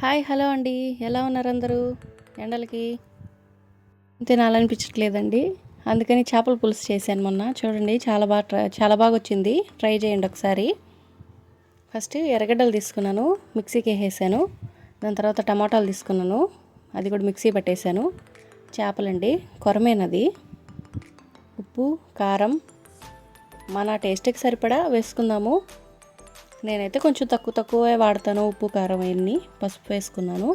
Hi hello అండి. ఎలా ఉన్నారు అందరూ? ఎండలకి తినాలనిపించట్లేదండి. అందుకని చేపల పులుసు చేశాను మొన్న. చూడండి చాలా బాగా వచ్చింది. ట్రై చేయండి ఒకసారి. ఫస్ట్ ఎర్రగడ్డలు తీసుకున్నాను, మిక్సీకి వేసేసాను. దాని తర్వాత టమాటాలు తీసుకున్నాను, అది కూడా మిక్సీ పట్టేశాను. చేపలండి, కొరమేనది. ఉప్పు కారం మన టేస్ట్కి సరిపడా వేసుకుందాము. నేనైతే కొంచెం తక్కువే వాడతాను. ఉప్పు కారం అవన్నీ, పసుపు వేసుకున్నాను.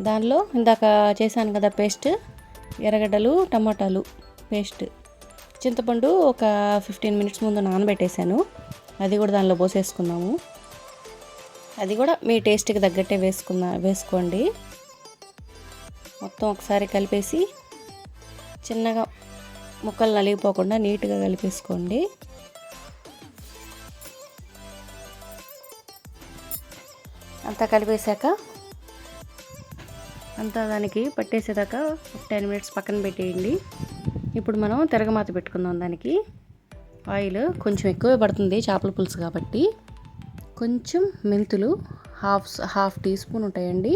దానిలో ఇందాక చేశాను కదా పేస్ట్, ఎర్రగడ్డలు టమాటాలు పేస్ట్, చింతపండు ఒక 15 మినిట్స్ ముందు నానబెట్టేశాను. అది కూడా దానిలో పోసేసుకున్నాము. అది కూడా మీ టేస్ట్కి తగ్గట్టే వేసుకోండి. మొత్తం ఒకసారి కలిపేసి చిన్నగా ముక్కలు నలిగిపోకుండా నీట్గా కలిపేసుకోండి. అంతా కలిపేశాక అంతా దానికి పట్టేసేదాకా 10 మినిట్స్ పక్కన పెట్టేయండి. ఇప్పుడు మనం తిరగమాత పెట్టుకుందాం. దానికి ఆయిల్ కొంచెం ఎక్కువే పడుతుంది చేపల పులుసు కాబట్టి. కొంచెం మెంతులు హాఫ్ టీ స్పూన్ ఉంటాయండి.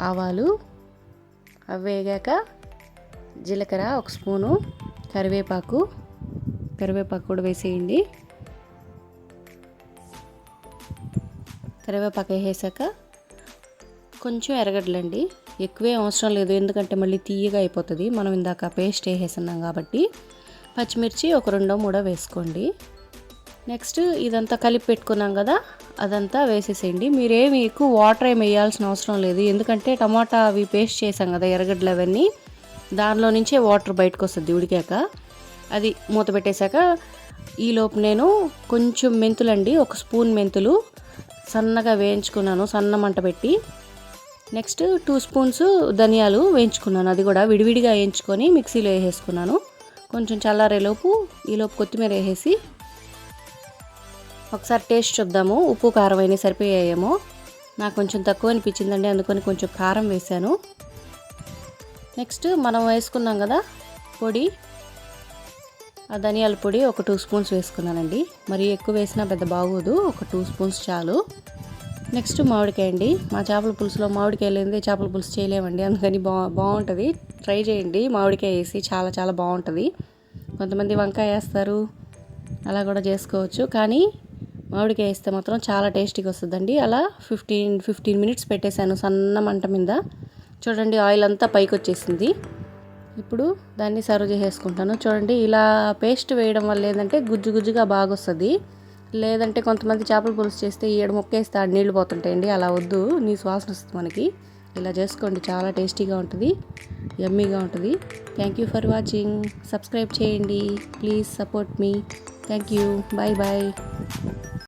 ఆవాలు అవి వేగాక జీలకర్ర 1 స్పూను, కరివేపాకు కూడా వేసేయండి. కరివేపాకు వేసాక కొంచెం ఎర్రగడ్డలండి, ఎక్కువే అవసరం లేదు ఎందుకంటే మళ్ళీ తీయగా అయిపోతుంది. మనం ఇందాక పేస్ట్ వేసేస్తున్నాం కాబట్టి. పచ్చిమిర్చి ఒక 2-3 వేసుకోండి. నెక్స్ట్ ఇదంతా కలిపి పెట్టుకున్నాం కదా, అదంతా వేసేసేయండి. మీరేమి ఎక్కువ వాటర్ ఏమి వేయాల్సిన అవసరం లేదు, ఎందుకంటే టమాటా అవి పేస్ట్ చేసాం కదా ఎర్రగడ్డలు అవన్నీ, దానిలో నుంచే వాటర్ బయటకు వస్తుంది ఉడికాక. అది మూత పెట్టేశాక ఈలోపు నేను కొంచెం మెంతులండి, 1 స్పూన్ మెంతులు సన్నగా వేయించుకున్నాను, సన్న మంట పెట్టి. నెక్స్ట్ 2 స్పూన్స్ ధనియాలు వేయించుకున్నాను, అది కూడా విడివిడిగా వేయించుకొని మిక్సీలో వేసేసుకున్నాను. కొంచెం చల్లారేలోపు ఈలోపు కొత్తిమీర వేసేసి ఒకసారి టేస్ట్ చూద్దాము, ఉప్పు కారం అయినా సరిపోయాయేమో. నాకు కొంచెం తక్కువ అనిపించిందండి, అందుకని కొంచెం కారం వేసాను. నెక్స్ట్ మనం వేసుకున్నాం కదా పొడి, ఆ ధనియాల పొడి ఒక 2 స్పూన్స్ వేసుకున్నానండి. మరి ఎక్కువ వేసినా పెద్ద బాగోదు, ఒక 2 స్పూన్స్ చాలు. నెక్స్ట్ మామిడికాయ అండి. మా చేపల పులుసులో మామిడికాయ లేనిదే చేపల పులుసు చేయలేమండి, అందుకని బాగుంటుంది. ట్రై చేయండి మామిడికాయ వేసి, చాలా బాగుంటుంది. కొంతమంది వంకాయ వేస్తారు, అలా కూడా చేసుకోవచ్చు, కానీ మామిడికాయ వేస్తే మాత్రం చాలా టేస్టీగా వస్తుందండి. అలా 15 మినిట్స్ పెట్టేశాను సన్న మంట మీద. చూడండి ఆయిల్ అంతా పైకి వచ్చేసింది. ఇప్పుడు దాన్ని సర్వ్ చేసేసుకుంటాను. చూడండి ఇలా పేస్ట్ వేయడం వల్ల ఏంటంటే గుజ్జుగా బాగా వస్తుంది. లేదంటే కొంతమంది చేపల పులుసు చేస్తే 7 ముక్కేస్తే నీళ్ళు పోతుంటాయండి, అలా వద్దు, నీ వాసన వస్తుంది మనకి. ఇలా చేసుకోండి, చాలా టేస్టీగా ఉంటుంది, యమ్మీగా ఉంటుంది. Thank you for watching. Subscribe చేయండి, please support me. Thank you, bye.